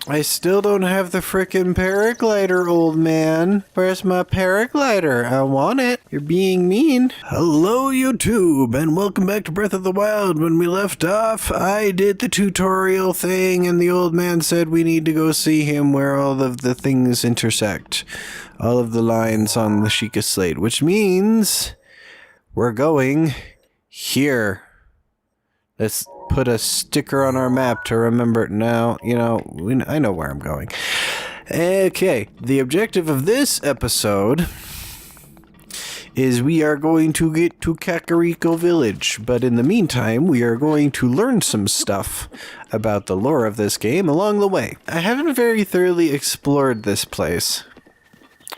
I still don't have the frickin' paraglider, old man. Where's my paraglider? I want it. You're being mean. Hello, YouTube, and welcome back to Breath of the Wild. When we left off, I did the tutorial thing, and the old man said we need to go see him where all of the things intersect. All of the lines on the Sheikah slate, which means we're going here. Let's put a sticker on our map to remember it now. You know, I know where I'm going. Okay, the objective of this episode is we are going to get to Kakariko Village, but in the meantime, we are going to learn some stuff about the lore of this game along the way. I haven't very thoroughly explored this place.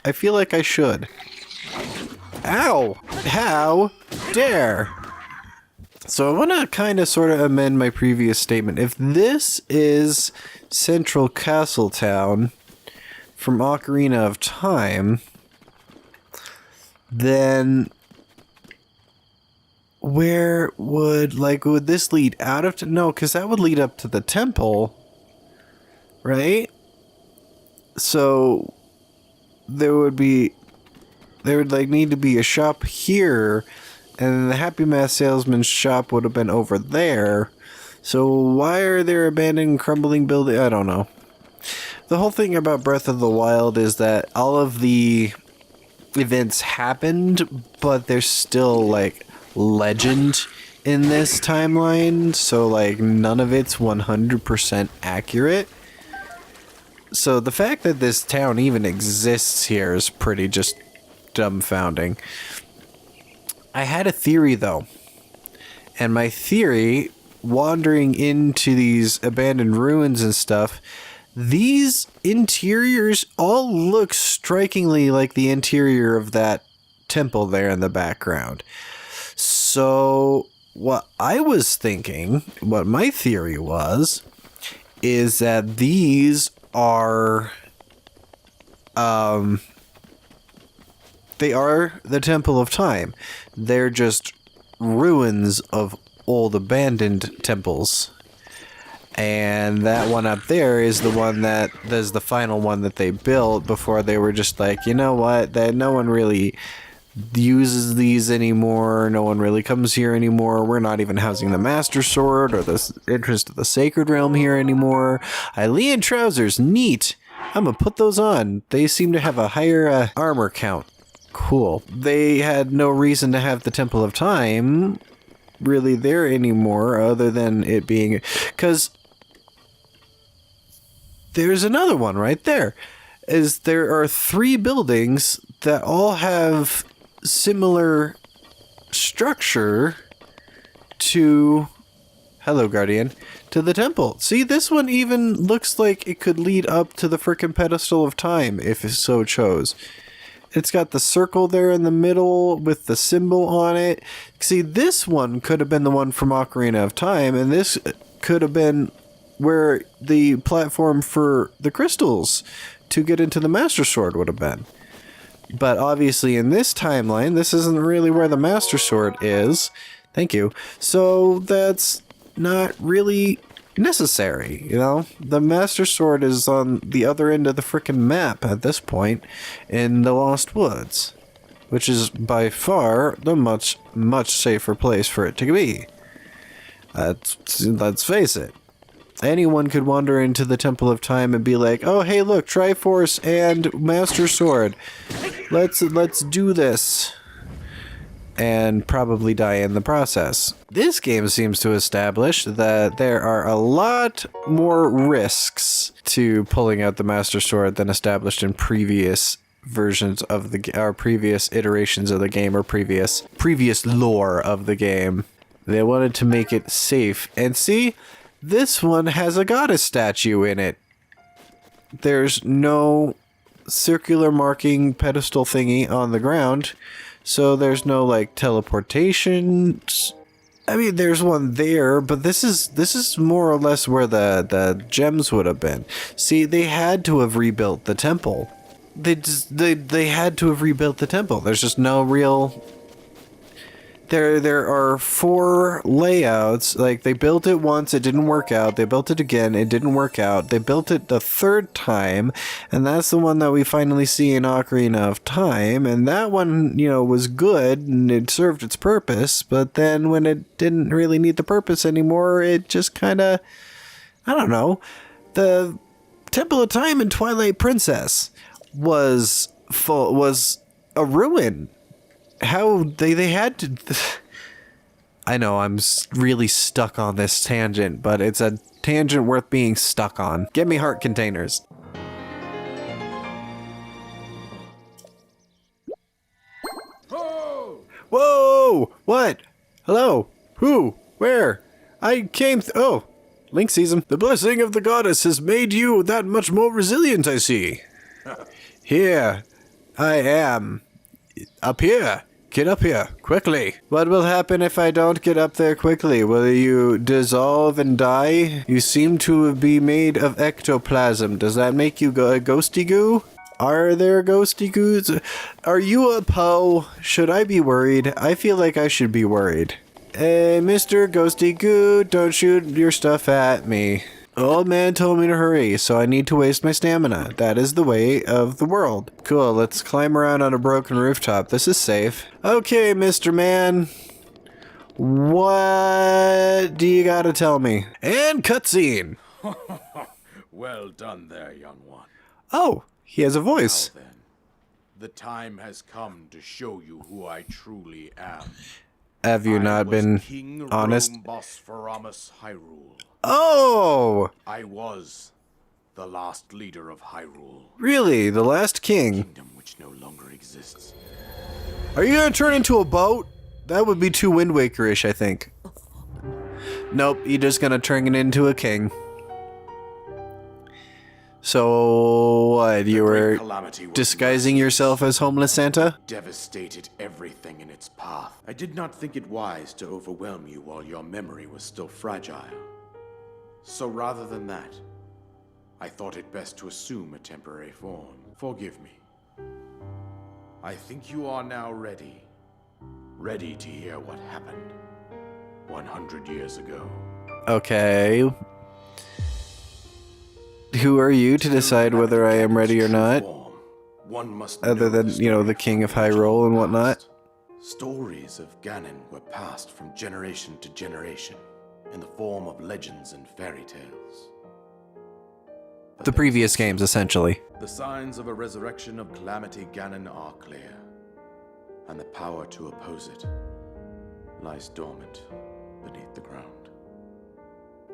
I feel like I should. Ow! How dare! So I want to kind of sort of amend my previous statement. If this is Central Castle Town from Ocarina of Time, then where would this lead out of... No, because that would lead up to the temple, right? So there would need to be a shop here, and the Happy Mask salesman's shop would have been over there. So why are there abandoned crumbling buildings? I don't know. The whole thing about Breath of the Wild is that all of the events happened, but there's still like legend in this timeline, so like none of it's 100% accurate. So the fact that this town even exists here is pretty just dumbfounding. I had a theory, though, and my theory, wandering into these abandoned ruins and stuff, these interiors all look strikingly like the interior of that temple there in the background. So what I was thinking, what my theory was, is that these are... they are the Temple of Time. They're just ruins of old abandoned temples. And that one up there is the one that's the final one that they built before they were just like, you know what, that no one really uses these anymore, no one really comes here anymore, we're not even housing the Master Sword or the interest of the Sacred Realm here anymore. Hylian trousers, neat! I'm gonna put those on. They seem to have a higher armor count. Cool. They had no reason to have the Temple of Time really there anymore, other than it being... Because there's another one right there. There are 3 buildings that all have similar structure to... Hello, Guardian. To the temple. See, this one even looks like it could lead up to the frickin' pedestal of time, if it so chose. It's got the circle there in the middle with the symbol on it. See, this one could have been the one from Ocarina of Time, and this could have been where the platform for the crystals to get into the Master Sword would have been. But obviously in this timeline, this isn't really where the Master Sword is. Thank you. So that's not really necessary, you know? The Master Sword is on the other end of the frickin' map at this point in the Lost Woods, which is by far the much safer place for it to be. Let's face it. Anyone could wander into the Temple of Time and be like, oh hey look, Triforce and Master Sword. Let's do this. And probably die in the process. This game seems to establish that there are a lot more risks to pulling out the Master Sword than established in previous versions of previous iterations of the game, or previous lore of the game. They wanted to make it safe. And see, this one has a goddess statue in it. There's no circular marking pedestal thingy on the ground. So there's no like teleportation. I mean, there's one there, but this is more or less where the gems would have been. See, they had to have rebuilt the temple. They had to have rebuilt the temple. There's just no real there are 4 layouts. Like, they built it once, it didn't work out. They built it again, it didn't work out. They built it the 3rd time, and that's the one that we finally see in Ocarina of Time. And that one, you know, was good, and it served its purpose. But then when it didn't really need the purpose anymore, it just kind of, I don't know. The Temple of Time in Twilight Princess was a ruin. How they had to... I know I'm really stuck on this tangent, but it's a tangent worth being stuck on. Get me heart containers. Oh! Whoa! What? Hello? Who? Where? I came oh! Link sees him. The blessing of the goddess has made you that much more resilient, I see. Here. I am. Up here. Get up here, quickly. What will happen if I don't get up there quickly? Will you dissolve and die? You seem to be made of ectoplasm. Does that make you a ghosty goo? Are there ghosty goos? Are you a Poe? Should I be worried? I feel like I should be worried. Hey, Mr. Ghosty Goo, don't shoot your stuff at me. Old man told me to hurry, so I need to waste my stamina. That is the way of the world. Cool, let's climb around on a broken rooftop. This is safe. Okay, Mr. Man. What do you gotta tell me? And cutscene. Well done there, young one. Oh, he has a voice. Now then, the time has come to show you who I truly am. Have you not been King honest? Rhombos Hyrule. Oh! I was the last leader of Hyrule. Really? The last king? Kingdom which no longer exists. Are you gonna turn into a boat? That would be too Wind Waker-ish, I think. Nope, you're just gonna turn it into a king. So, what, you were disguising yourself as homeless Santa? Devastated everything in its path. I did not think it wise to overwhelm you while your memory was still fragile. So rather than that, I thought it best to assume a temporary form. Forgive me. I think you are now ready. Ready to hear what happened 100 years ago. Okay. Who are you to decide whether I am ready or not? One must Other than, you know, the king of Hyrule and whatnot. Stories of Ganon were passed from generation to generation in the form of legends and fairy tales. The previous games, essentially. The signs of a resurrection of Calamity Ganon are clear, and the power to oppose it lies dormant beneath the ground.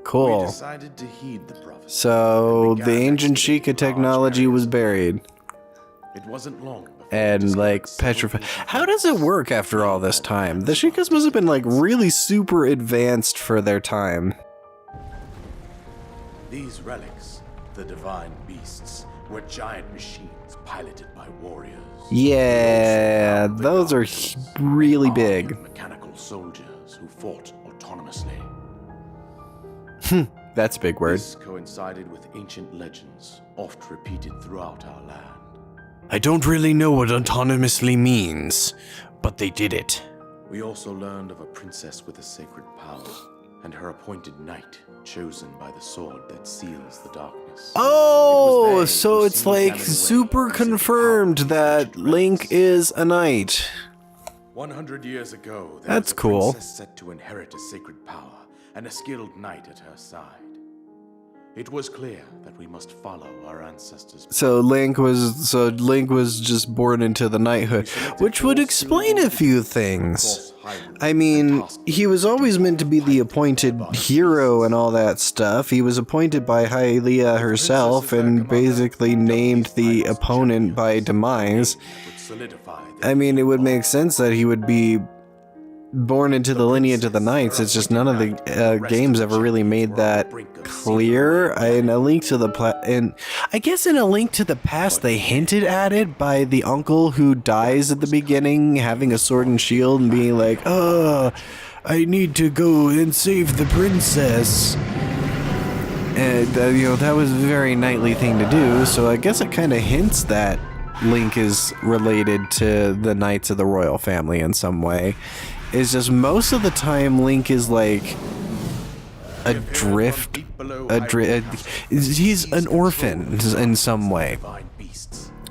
Cool. We decided to heed the prophecy. So, the ancient Sheikah technology was buried. It wasn't long before And, like, petrified. How does it work after all this time? The Sheikahs must have been, like, really super advanced for their time. These relics, the divine beasts, were giant machines piloted by warriors. Yeah, those are really big. Mechanical soldiers who fought autonomously. That's a big word. This coincided with ancient legends, oft repeated throughout our land. I don't really know what autonomously means, but they did it. We also learned of a princess with a sacred power, and her appointed knight, chosen by the sword that seals the darkness. Oh, so it's like super confirmed that Link is a knight. 100 years ago, there That's was a cool. princess set to inherit a sacred power, and a skilled knight at her side. It was clear that we must follow our ancestors. So Link was just born into the knighthood, which would explain a few things. I mean, he was always meant to be the appointed hero and all that stuff. He was appointed by Hylia herself and basically named the opponent by demise. I mean, it would make sense that he would be born into the lineage of the knights. It's just none of the games ever really made that clear. In A Link to the I guess in A Link to the Past they hinted at it by the uncle who dies at the beginning, having a sword and shield and being like, "Oh, I need to go and save the princess." And you know, that was a very knightly thing to do. So I guess it kind of hints that Link is related to the knights of the royal family in some way. is just most of the time Link is like adrift. He's an orphan in some way.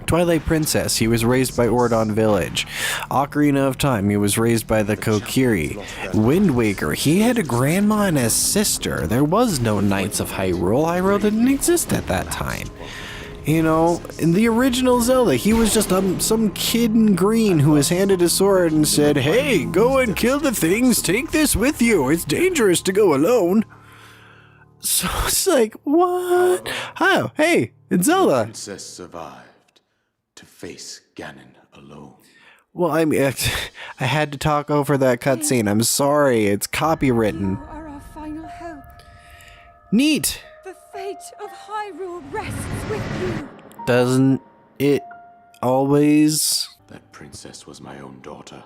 Twilight Princess, he was raised by Ordon Village. Ocarina of Time, he was raised by the Kokiri. Wind Waker, he had a grandma and a sister. There was no Knights of Hyrule. Hyrule didn't exist at that time. You know, in the original Zelda, he was just some kid in green who was handed a sword and said, "Hey, go and kill the things, take this with you. It's dangerous to go alone." So it's like, what? Oh, hey, it's Zelda. The princess survived to face Ganon alone. Well, I mean, I had to talk over that cutscene. I'm sorry, it's copywritten. You are our final hope. Neat. The fate of Hyrule rests with you. Doesn't it always? That princess was my own daughter.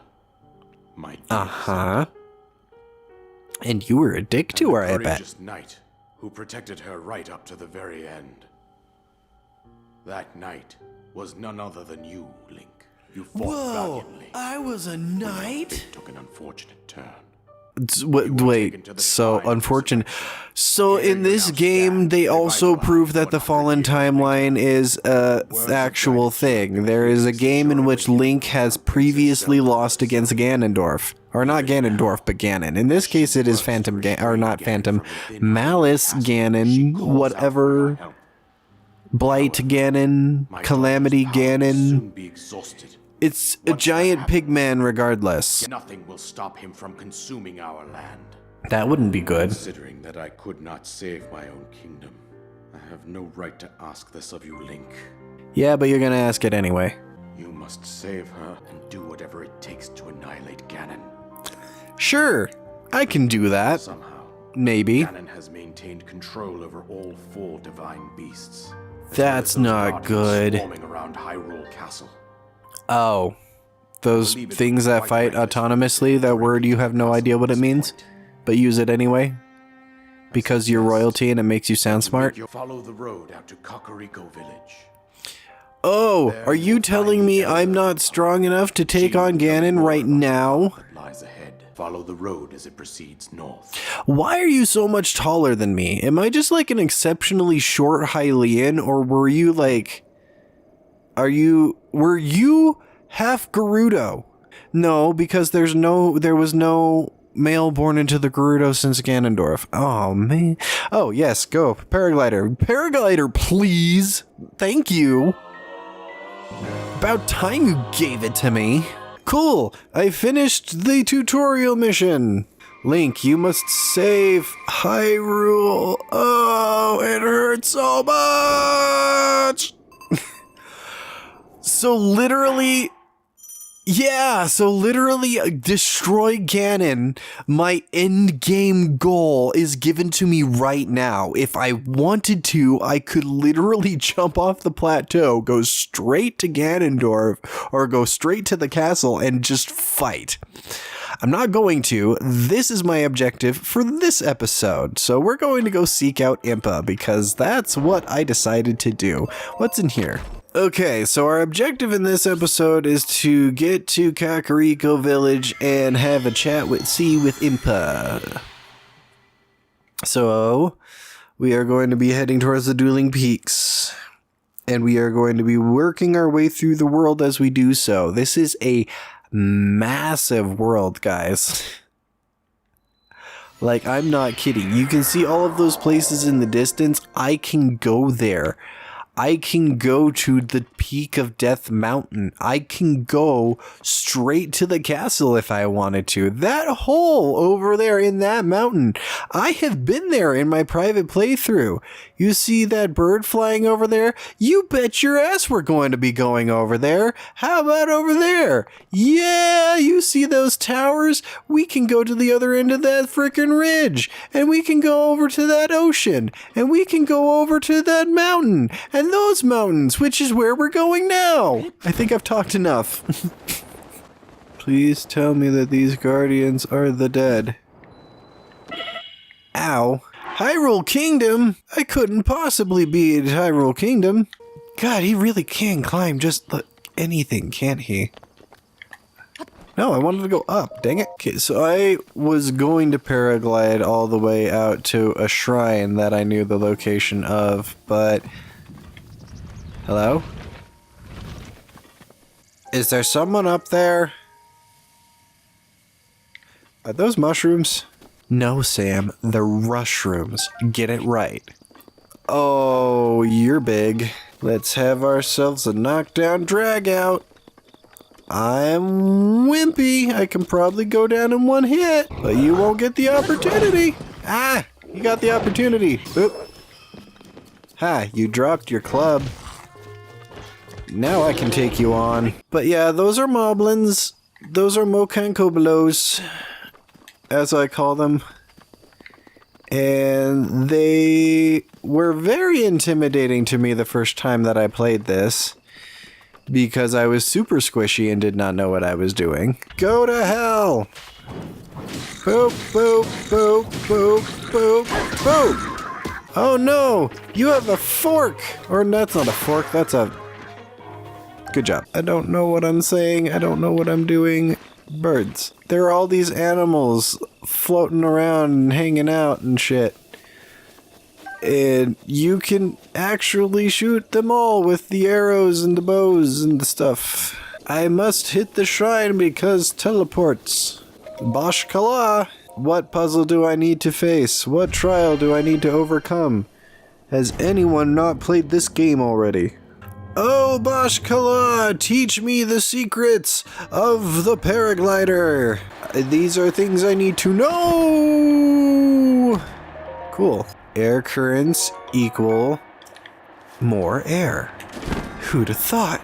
My Uh-huh. And you were a dick to her, I bet. courageous knight who protected her right up to the very end. That knight was none other than you, Link. You fought valiantly. I was a knight? It took an unfortunate turn. Wait, so unfortunate. So in this game, they also prove that the Fallen Timeline is a actual thing. There is a game in which Link has previously lost against Ganondorf. Or not Ganondorf, but Ganon. In this case, it is Phantom or not Phantom. Malice Ganon, whatever. Blight Ganon, Calamity Ganon. It's a giant pigman regardless. Nothing will stop him from consuming our land. That wouldn't be good. Considering that I could not save my own kingdom, I have no right to ask this of you, Link. Yeah, but you're gonna ask it anyway. You must save her and do whatever it takes to annihilate Ganon. Sure, I can do that. Somehow, Maybe. Ganon has maintained control over all 4 divine beasts. That's not good. Swarming around Hyrule Castle. Oh, those things that fight autonomously, that word you have no idea what it means, but use it anyway? Because you're royalty and it makes you sound smart? Follow the road out to Kakariko Village. Oh, are you telling me I'm not strong enough to take on Ganon right now? Lies ahead. Follow the road as it proceeds north. Why are you so much taller than me? Am I just like an exceptionally short Hylian, or were you like... Were you half Gerudo? No, because there was no male born into the Gerudo since Ganondorf. Oh, man. Oh, yes, go. Paraglider. Paraglider, please. Thank you. About time you gave it to me. Cool. I finished the tutorial mission. Link, you must save Hyrule. Oh, it hurts so much. So literally destroy Ganon. My end game goal is given to me right now. If I wanted to, I could literally jump off the plateau, go straight to Ganondorf, or go straight to the castle and just fight. I'm not going to. This is my objective for this episode. So we're going to go seek out Impa because that's what I decided to do. What's in here? Okay, so our objective in this episode is to get to Kakariko Village and have a chat with Impa. So, we are going to be heading towards the Dueling Peaks. And we are going to be working our way through the world as we do so. This is a massive world, guys. Like, I'm not kidding. You can see all of those places in the distance. I can go there. I can go to the peak of Death Mountain. I can go straight to the castle if I wanted to. That hole over there in that mountain, I have been there in my private playthrough. You see that bird flying over there? You bet your ass we're going to be going over there. How about over there? Yeah, you see those towers? We can go to the other end of that frickin' ridge. And we can go over to that ocean. And we can go over to that mountain. And those mountains, which is where we're going now. I think I've talked enough. Please tell me that these guardians are the dead. Ow. Hyrule Kingdom? I couldn't possibly be in Hyrule Kingdom. God, he really can climb just anything, can't he? No, I wanted to go up. Dang it. Okay, so I was going to paraglide all the way out to a shrine that I knew the location of, but... Hello? Is there someone up there? Are those mushrooms? No, Sam. They're rushrooms. Get it right. Oh, you're big. Let's have ourselves a knockdown drag out. I'm wimpy. I can probably go down in one hit, but you won't get the opportunity. Ah, you got the opportunity. Oop. Ha, you dropped your club. Now I can take you on. But yeah, those are moblins. Those are mokankoblos, as I call them. And they were very intimidating to me the first time that I played this, because I was super squishy and did not know what I was doing. Go to hell! Boop, boop, boop, boop, boop, boop! Oh no! You have a fork! Or that's not a fork, that's a... Good job. I don't know what I'm saying, I don't know what I'm doing. Birds. There are all these animals floating around and hanging out and shit. And you can actually shoot them all with the arrows and the bows and the stuff. I must hit the shrine because teleports. Bosh Kala. What puzzle do I need to face? What trial do I need to overcome? Has anyone not played this game already? Oh, Bosh Kala, teach me the secrets of the paraglider. These are things I need to know. Cool. Air currents equal more air. Who'd have thought?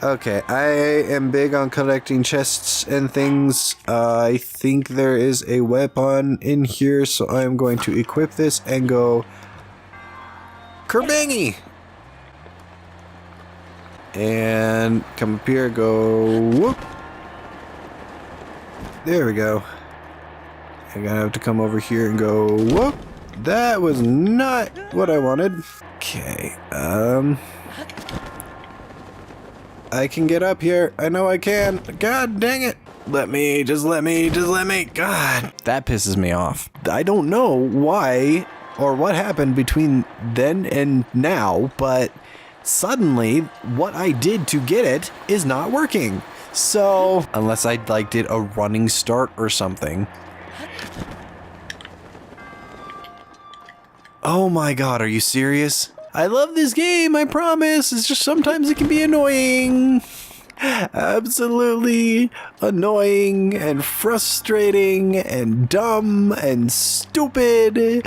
Okay, I am big on collecting chests and things. I think there is a weapon in here, so I am going to equip this and go kerbangy! And come up here, go whoop. There we go. I'm gonna have to come over here and go whoop. That was not what I wanted. Okay, I can get up here. I know I can. God dang it. Let me. God, that pisses me off. I don't know why or what happened between then and now, but suddenly what I did to get it is not working. So, unless I like did a running start or something. Oh my god, are you serious? I love this game, I promise. It's just sometimes it can be annoying. Absolutely annoying and frustrating and dumb and stupid.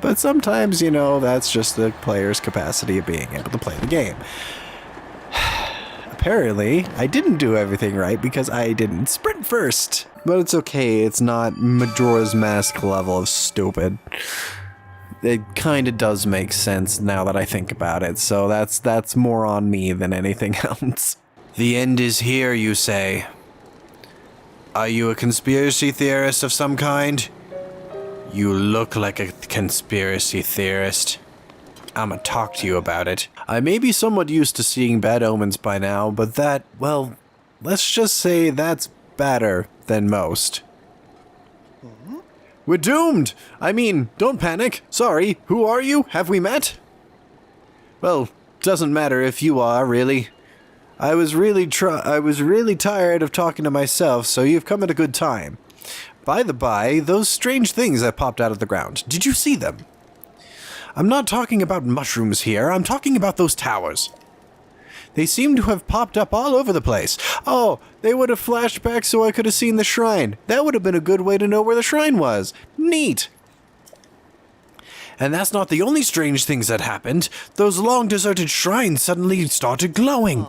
But sometimes, you know, that's just the player's capacity of being able to play the game. Apparently, I didn't do everything right because I didn't sprint first. But it's okay, it's not Majora's Mask level of stupid. It kind of does make sense now that I think about it, so that's more on me than anything else. The end is here, you say. Are you a conspiracy theorist of some kind? You look like a conspiracy theorist. I'ma talk to you about it. I may be somewhat used to seeing bad omens by now, but that, well, let's just say that's better than most. We're doomed! I mean, don't panic. Sorry, who are you? Have we met? Well, doesn't matter if you are, really. I was really tired of talking to myself, so you've come at a good time. By the by, those strange things that popped out of the ground, did you see them? I'm not talking about mushrooms here, I'm talking about those towers. They seem to have popped up all over the place. Oh, they would have flashed back so I could have seen the shrine. That would have been a good way to know where the shrine was. Neat. And that's not the only strange things that happened. Those long deserted shrines suddenly started glowing.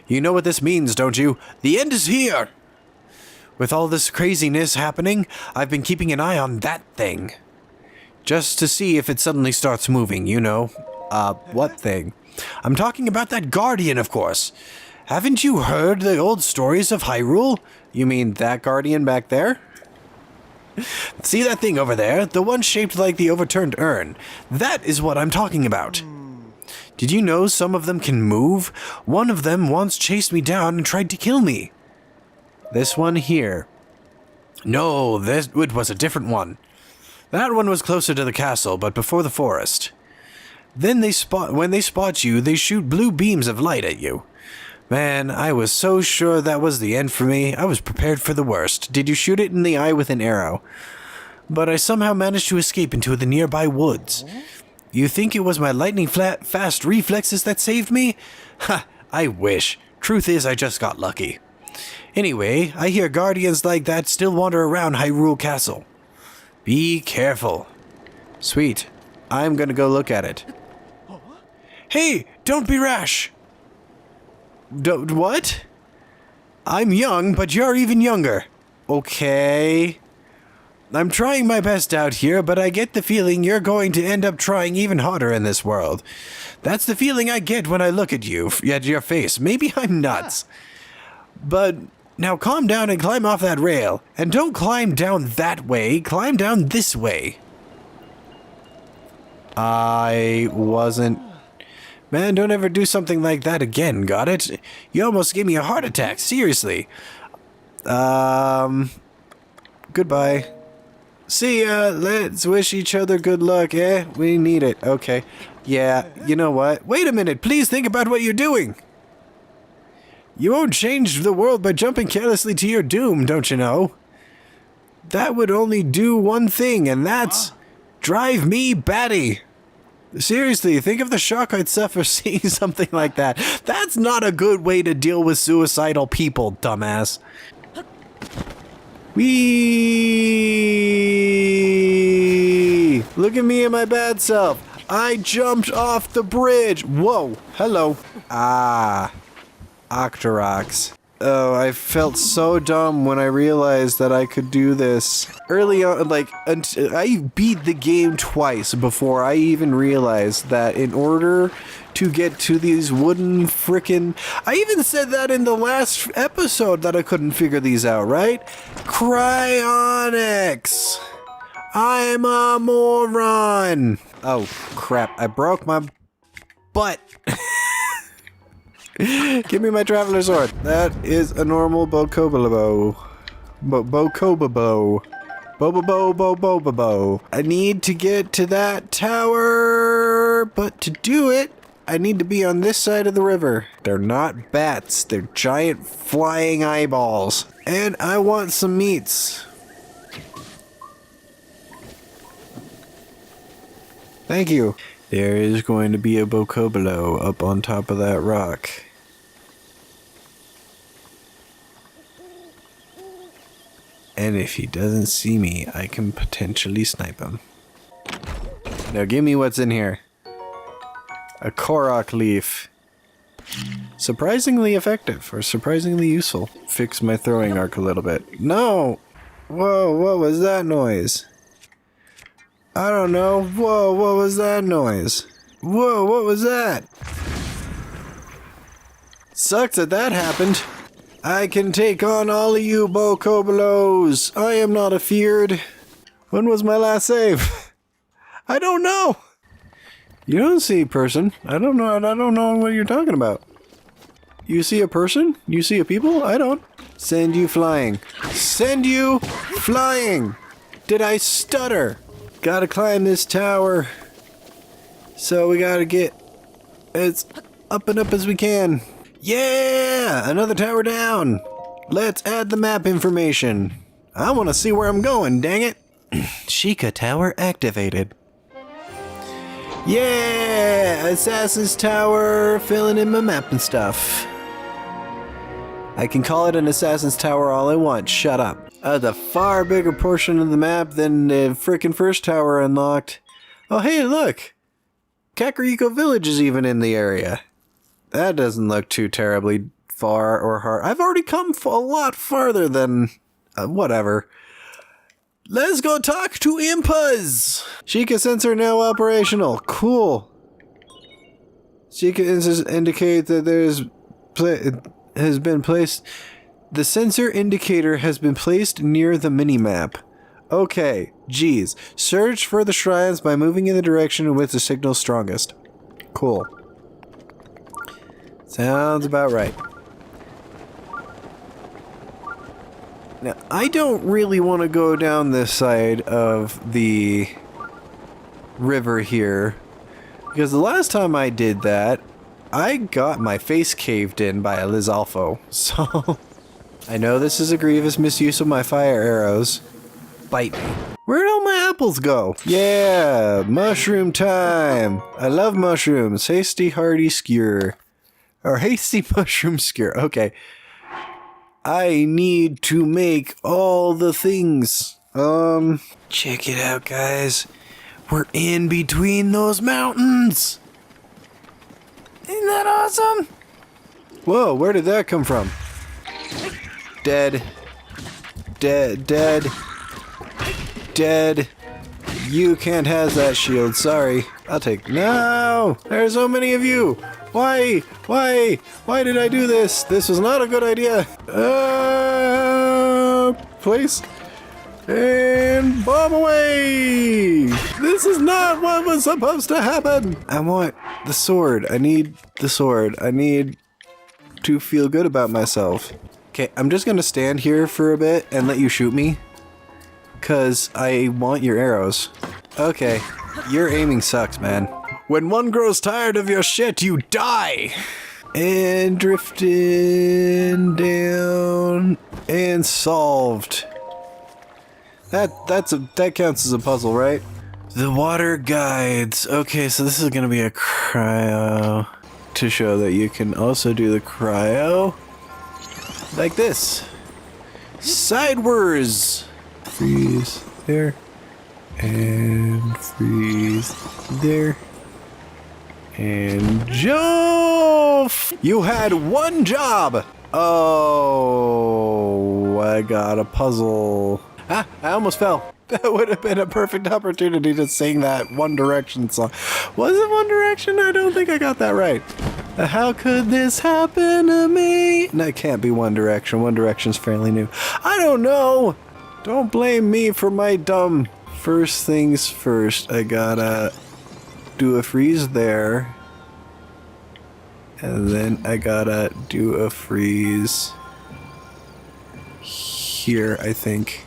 You know what this means, don't you? The end is here. With all this craziness happening, I've been keeping an eye on that thing. Just to see if it suddenly starts moving, you know. What thing? I'm talking about that guardian, of course. Haven't you heard the old stories of Hyrule? You mean that guardian back there? See that thing over there? The one shaped like the overturned urn. That is what I'm talking about. Did you know some of them can move? One of them once chased me down and tried to kill me. This one here. No, it was a different one. That one was closer to the castle, but before the forest. Then when they spot you, they shoot blue beams of light at you. Man, I was so sure that was the end for me. I was prepared for the worst. Did you shoot it in the eye with an arrow? But I somehow managed to escape into the nearby woods. You think it was my lightning-fast reflexes that saved me? Ha, I wish. Truth is, I just got lucky. Anyway, I hear guardians like that still wander around Hyrule Castle. Be careful. Sweet. I'm gonna go look at it. Hey, don't be rash! What? I'm young, but you're even younger. Okay. I'm trying my best out here, but I get the feeling you're going to end up trying even harder in this world. That's the feeling I get when I look at you, at your face. Maybe I'm nuts. But now calm down and climb off that rail. And don't climb down that way, climb down this way. I wasn't... Man, don't ever do something like that again, got it? You almost gave me a heart attack, seriously. Goodbye. See ya, let's wish each other good luck, eh? We need it, okay. Yeah, you know what? Wait a minute, please think about what you're doing. You won't change the world by jumping carelessly to your doom, don't you know? That would only do one thing, and that's... drive me batty. Seriously, think of the shock I'd suffer seeing something like that. That's not a good way to deal with suicidal people, dumbass. Whee! Look at me and my bad self. I jumped off the bridge. Whoa. Hello. Ah. Octoroks. Oh, I felt so dumb when I realized that I could do this. Early on, like, I beat the game twice before I even realized that in order to get to these wooden frickin'... I even said that in the last episode that I couldn't figure these out, right? Cryonics! I'm a moron! Oh, crap. I broke my butt. Give me my traveler sword. That is a normal Bokobobo. Bokobobo. Bobobo. I need to get to that tower, but to do it, I need to be on this side of the river. They're not bats, they're giant flying eyeballs. And I want some meats. Thank you. There is going to be a Bokobobo up on top of that rock. And if he doesn't see me, I can potentially snipe him. Now give me what's in here. A Korok leaf. Surprisingly effective, or surprisingly useful. Fix my throwing arc a little bit. No! Whoa, what was that noise? I don't know. Whoa, what was that noise? Whoa, what was that? Sucks that that happened. I can take on all of you Bokobolos. I am not afeared. When was my last save? I don't know. You don't see a person. I don't know what you're talking about. You see a person? You see a people? I don't. Send you flying. Send you flying. Did I stutter? Gotta climb this tower. So we gotta get as up and up as we can. Yeah! Another tower down. Let's add the map information. I want to see where I'm going, dang it. Sheikah Tower activated. Yeah! Assassin's Tower, filling in my map and stuff. I can call it an Assassin's Tower all I want, shut up. The far bigger portion of the map than the frickin' first tower unlocked. Oh hey, look! Kakariko Village is even in the area. That doesn't look too terribly far or hard. I've already come a lot farther than... whatever. Let's go talk to Impas! Sheikah sensor now operational. Cool. Sheikah sensors indicate that has been placed... The sensor indicator has been placed near the minimap. Okay, geez. Search for the shrines by moving in the direction in which the signal's strongest. Cool. Sounds about right. Now, I don't really want to go down this side of the river here, because the last time I did that, I got my face caved in by a Lizalfo, so I know this is a grievous misuse of my fire arrows. Bite me. Where'd all my apples go? Yeah, mushroom time. I love mushrooms. Hasty hearty skewer. Or hasty mushroom skewer. Okay. I need to make all the things. Check it out, guys. We're in between those mountains. Isn't that awesome? Whoa, where did that come from? Dead. Dead. Dead. Dead. You can't have that shield, sorry. I'll take... No! There's so many of you! Why? Why? Why did I do this? This was not a good idea. Place. And bomb away! This is not what was supposed to happen! I want the sword. I need the sword. I need to feel good about myself. Okay, I'm just gonna stand here for a bit and let you shoot me. 'Cause I want your arrows. Okay, your aiming sucks, man. When one grows tired of your shit, you die! And drifting down and solved. That counts as a puzzle, right? The water guides. Okay, so this is gonna be a cryo to show that you can also do the cryo like this. Sidewards. Freeze there. And freeze there. And jump! You had one job! Oh, I got a puzzle. Ah, I almost fell. That would have been a perfect opportunity to sing that One Direction song. Was it One Direction? I don't think I got that right. How could this happen to me? No, it can't be One Direction. One Direction's fairly new. I don't know. Don't blame me for my dumb. First things first, I gotta do a freeze there. And then I gotta do a freeze here, I think.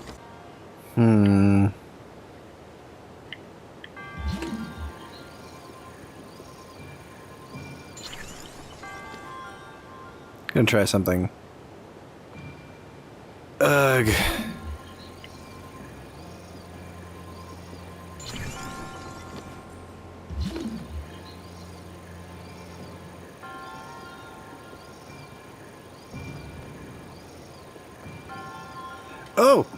Gonna try something. Ugh.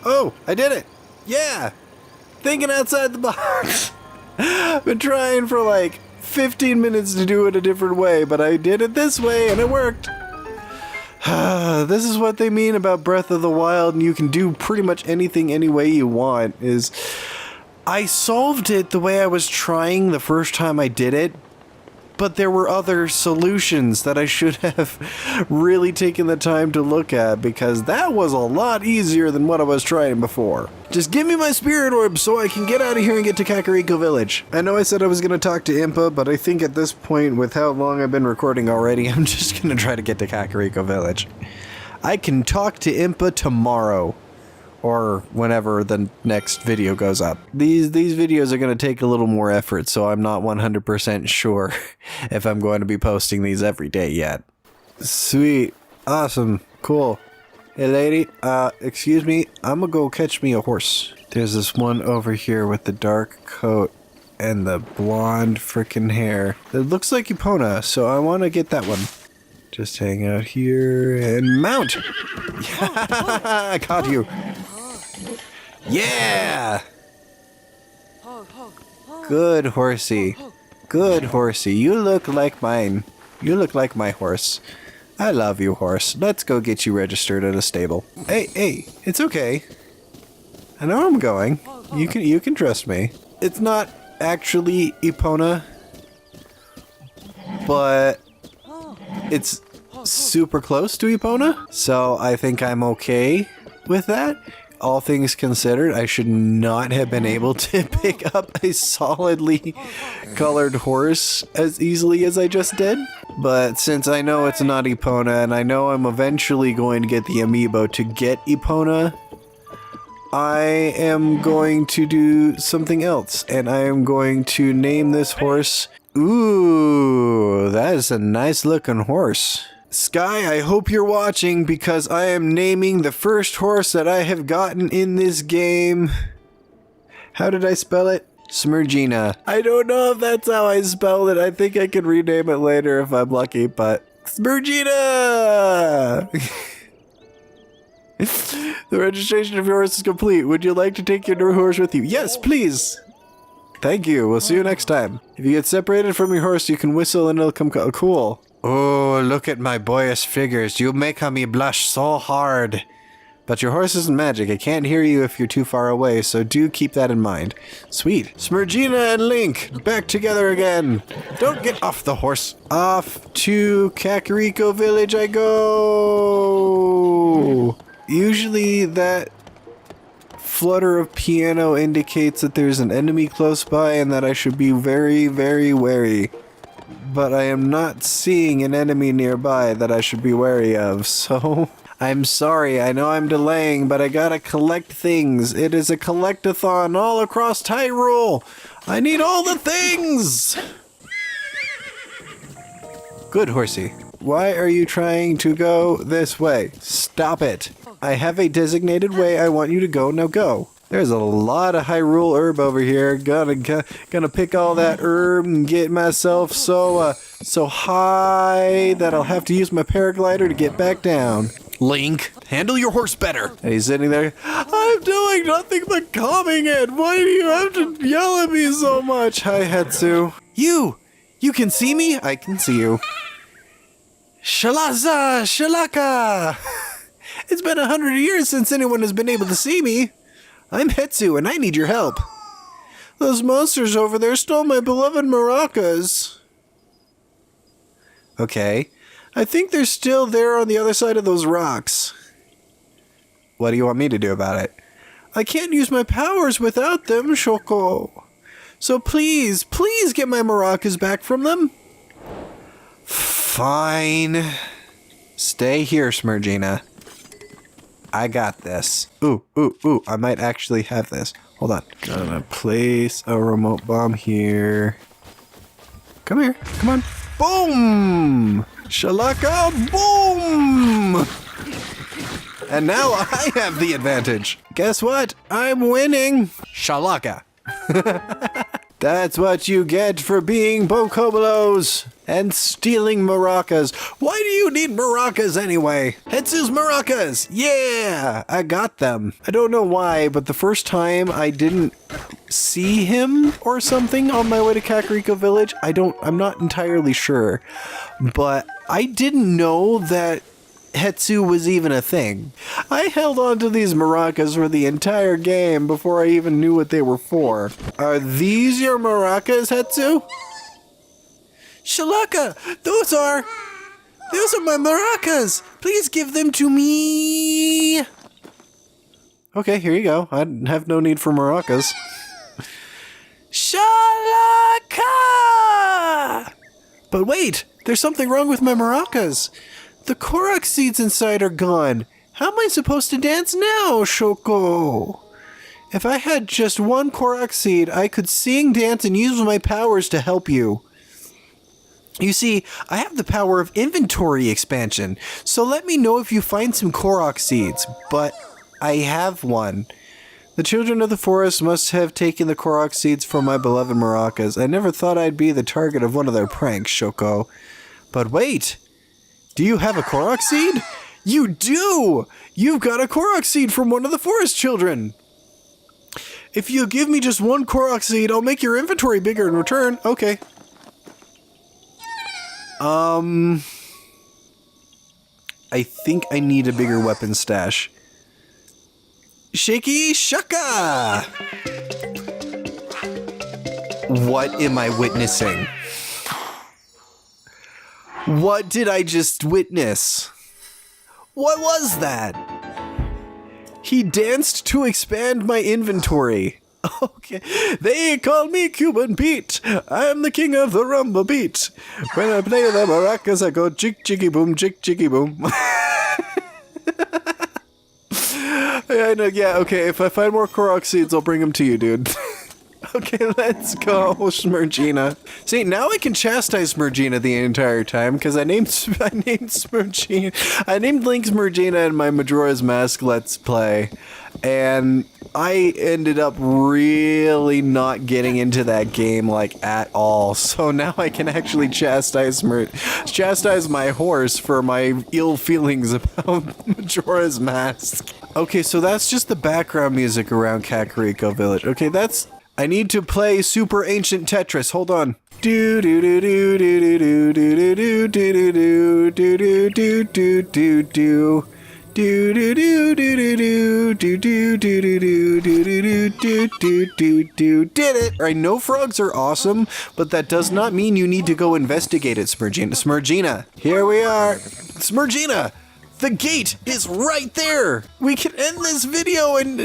Oh, I did it. Yeah. Thinking outside the box. Been trying for like 15 minutes to do it a different way, but I did it this way and it worked. This is what they mean about Breath of the Wild, and you can do pretty much anything any way you want. Is I solved it the way I was trying the first time I did it, but there were other solutions that I should have really taken the time to look at, because that was a lot easier than what I was trying before. Just give me my spirit orb so I can get out of here and get to Kakariko Village. I know I said I was going to talk to Impa, but I think at this point, with how long I've been recording already, I'm just going to try to get to Kakariko Village. I can talk to Impa tomorrow, or whenever the next video goes up. These videos are going to take a little more effort, so I'm not 100% sure if I'm going to be posting these every day yet. Sweet. Awesome. Cool. Hey lady, excuse me, I'm gonna go catch me a horse. There's this one over here with the dark coat and the blonde frickin' hair. It looks like Epona, so I want to get that one. Just hang out here and mount! Yeah, I caught you. Yeah! Good horsey. Good horsey. You look like mine. You look like my horse. I love you, horse. Let's go get you registered at a stable. Hey, it's okay. I know where I'm going. You can trust me. It's not actually Epona, but it's super close to Epona, so I think I'm okay with that. all things considered, I should not have been able to pick up a solidly colored horse as easily as I just did. But since I know it's not Epona, and I know I'm eventually going to get the amiibo to get Epona, I am going to do something else, and I am going to name this horse... Ooh, that is a nice looking horse. Sky, I hope you're watching, because I am naming the first horse that I have gotten in this game. How did I spell it? Smurgina. I don't know if that's how I spelled it. I think I can rename it later if I'm lucky, but... Smurgina! The registration of your horse is complete. Would you like to take your new horse with you? Yes, please! Thank you. We'll see you next time. If you get separated from your horse, you can whistle and it'll come cool. Oh, look at my boyish figures. You make me blush so hard. But your horse isn't magic. I can't hear you if you're too far away, so do keep that in mind. Sweet. Smurgina and Link, back together again. Don't get off the horse. Off to Kakariko Village I go. Usually that flutter of piano indicates that there's an enemy close by and that I should be very, very wary. But I am not seeing an enemy nearby that I should be wary of, so... I'm sorry, I know I'm delaying, but I gotta collect things. It is a collect-a-thon all across Hyrule. I need all the things! Good, horsey. Why are you trying to go this way? Stop it. I have a designated way I want you to go. Now go. There's a lot of Hyrule herb over here. Gonna pick all that herb and get myself so high that I'll have to use my paraglider to get back down. Link, handle your horse better. And he's sitting there. I'm doing nothing but calming it. Why do you have to yell at me so much? Hi, Hetsu. You can see me? I can see you. Shalaka! It's been 100 years since anyone has been able to see me. I'm Hetsu, and I need your help. Those monsters over there stole my beloved maracas. Okay. I think they're still there on the other side of those rocks. What do you want me to do about it? I can't use my powers without them, Shoko. So please get my maracas back from them. Fine. Stay here, Smurgina. I got this. Ooh, I might actually have this. Hold on. I'm gonna place a remote bomb here. Come here. Come on. Boom! Shalaka, boom! And now I have the advantage. Guess what? I'm winning. Shalaka. That's what you get for being Bokobolos and stealing maracas. Why do you need maracas anyway? Hetsu's maracas! Yeah! I got them. I don't know why, but the first time I didn't see him or something on my way to Kakariko Village. I'm not entirely sure. But I didn't know that Hetsu was even a thing. I held on to these maracas for the entire game before I even knew what they were for. Are these your maracas, Hetsu? Shalaka, those are my maracas. Please give them to me. Okay, here you go. I have no need for maracas. Shalaka! But wait, there's something wrong with my maracas. The Korok seeds inside are gone. How am I supposed to dance now, Shoko? If I had just one Korok seed, I could sing, dance, and use my powers to help you. You see, I have the power of inventory expansion, so let me know if you find some Korok seeds, but I have one. The children of the forest must have taken the Korok seeds from my beloved maracas. I never thought I'd be the target of one of their pranks, Shoko. But wait! Do you have a Korok seed? You do! You've got a Korok seed from one of the forest children! If you give me just one Korok seed, I'll make your inventory bigger in return. Okay. I think I need a bigger weapon stash. Shaky Shaka! What am I witnessing? What did I just witness? What was that? He danced to expand my inventory. Okay. They call me Cuban Pete. I'm the king of the rumba beat. When I play the maracas, I go chick chicky boom, chick chicky boom. Yeah, I know, yeah, okay, if I find more Korok seeds, I'll bring them to you, dude. Okay, let's go, Smurgina. See, now I can chastise Smurgina the entire time, because I named Smurgina. I named Link Smurgina in my Majora's Mask Let's Play, and I ended up really not getting into that game, like, at all. So now I can actually chastise my horse for my ill feelings about Majora's Mask. Okay, so that's just the background music around Kakariko Village. Okay, I need to play Super Ancient Tetris. Hold on. Do do do do do do do do do do do do do do do do. Do do do do do do do do do do do do do do do do. Did it! I know frogs are awesome, but that does not mean you need to go investigate it, Smurgina. Smurgina, here we are. Smurgina, the gate is right there. We can end this video and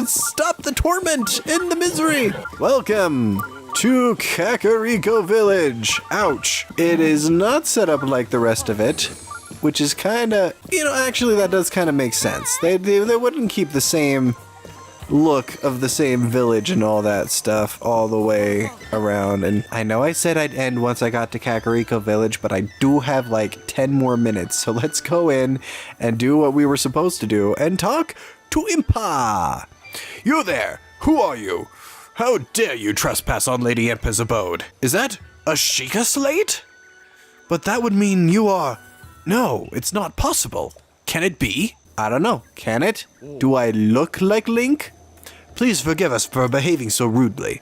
stop the torment and the misery. Welcome to Kakariko Village. Ouch! It is not set up like the rest of it. Which is kind of, actually that does kind of make sense. They wouldn't keep the same look of the same village and all that stuff all the way around. And I know I said I'd end once I got to Kakariko Village, but I do have like 10 more minutes. So let's go in and do what we were supposed to do and talk to Impa. You there, who are you? How dare you trespass on Lady Impa's abode? Is that a Sheikah slate? But that would mean you are... No, it's not possible. Can it be? I don't know. Can it? Do I look like Link? Please forgive us for behaving so rudely.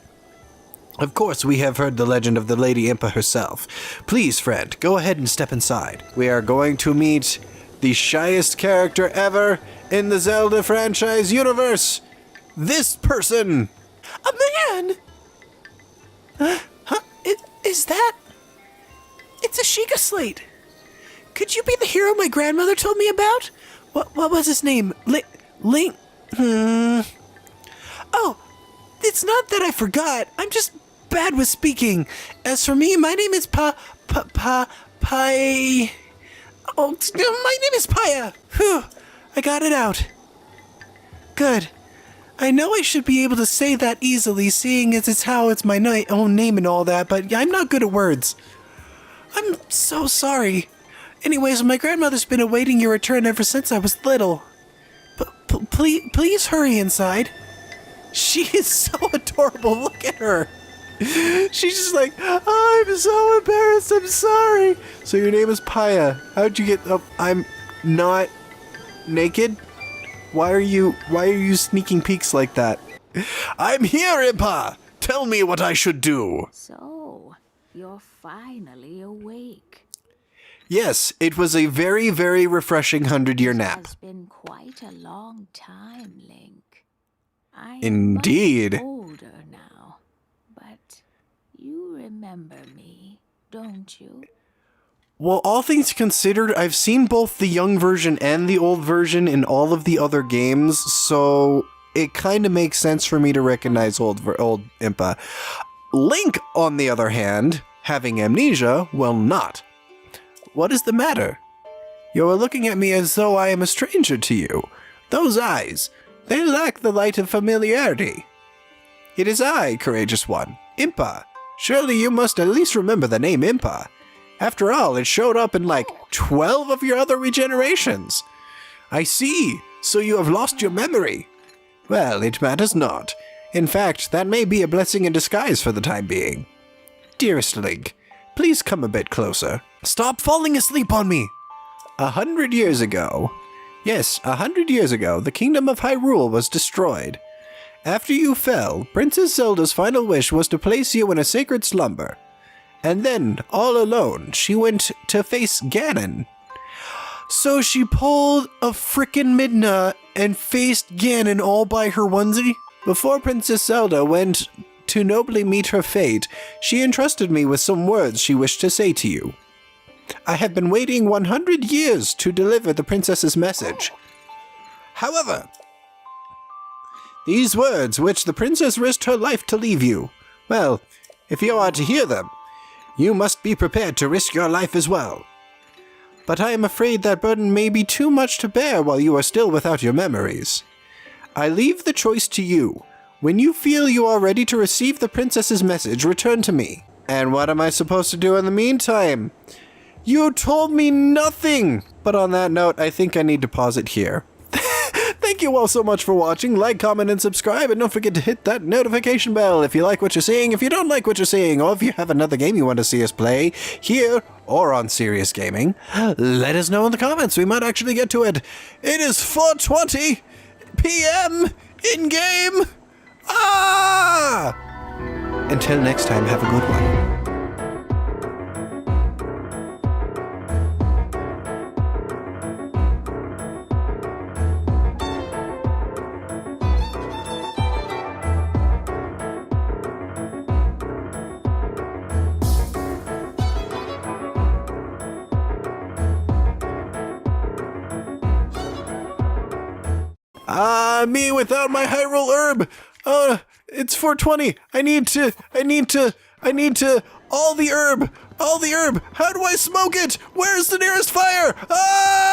Of course, we have heard the legend of the Lady Impa herself. Please, friend, go ahead and step inside. We are going to meet the shyest character ever in the Zelda franchise universe. This person. A man? Huh? Is that... It's a Sheikah slate. Could you be the hero my grandmother told me about? What was his name? Link? Oh, it's not that I forgot. I'm just bad with speaking. As for me, my name is Pai. Oh, my name is Paya. Whew, I got it out. Good. I know I should be able to say that easily, seeing as it's my own name and all that, but I'm not good at words. I'm so sorry. Anyways, my grandmother's been awaiting your return ever since I was little. Please hurry inside. She is so adorable. Look at her. She's just like, oh, I'm so embarrassed. I'm sorry. So your name is Paya. How'd you get up? I'm not naked. Why are you sneaking peeks like that? I'm here, Impa. Tell me what I should do. So, you're finally awake. Yes, it was a very, very refreshing 100-year nap. It has been quite a long time, Link. Indeed. I'm much older now, but you remember me, don't you? Well, all things considered, I've seen both the young version and the old version in all of the other games, so it kind of makes sense for me to recognize old Impa. Link, on the other hand, having amnesia, will not. What is the matter? You are looking at me as though I am a stranger to you. Those eyes, they lack the light of familiarity. It is I, courageous one, Impa. Surely you must at least remember the name Impa. After all, it showed up in like 12 of your other regenerations. I see, so you have lost your memory. Well, it matters not. In fact, that may be a blessing in disguise for the time being. Dearest Link, please come a bit closer. Stop falling asleep on me! 100 years ago. Yes, 100 years ago, the kingdom of Hyrule was destroyed. After you fell, Princess Zelda's final wish was to place you in a sacred slumber. And then, all alone, she went to face Ganon. So she pulled a frickin' Midna and faced Ganon all by her onesie? Before Princess Zelda went to nobly meet her fate, she entrusted me with some words she wished to say to you. I have been waiting 100 years to deliver the princess's message. However, These words which the princess risked her life to leave you. Well, if you are to hear them, you must be prepared to risk your life as well. But I am afraid that burden may be too much to bear while you are still without your memories. I leave the choice to you. When you feel you are ready to receive the princess's message, return to me. And what am I supposed to do in the meantime? You told me nothing! But on that note, I think I need to pause it here. Thank you all so much for watching. Like, comment, and subscribe, and don't forget to hit that notification bell if you like what you're seeing, if you don't like what you're seeing, or if you have another game you want to see us play, here or on Serious Gaming, let us know in the comments. We might actually get to it. It is 4:20 p.m. in-game! Ah! Until next time, have a good one. Me without my Hyrule herb. It's 4:20. I need to, all the herb. How do I smoke it? Where's the nearest fire? Ah!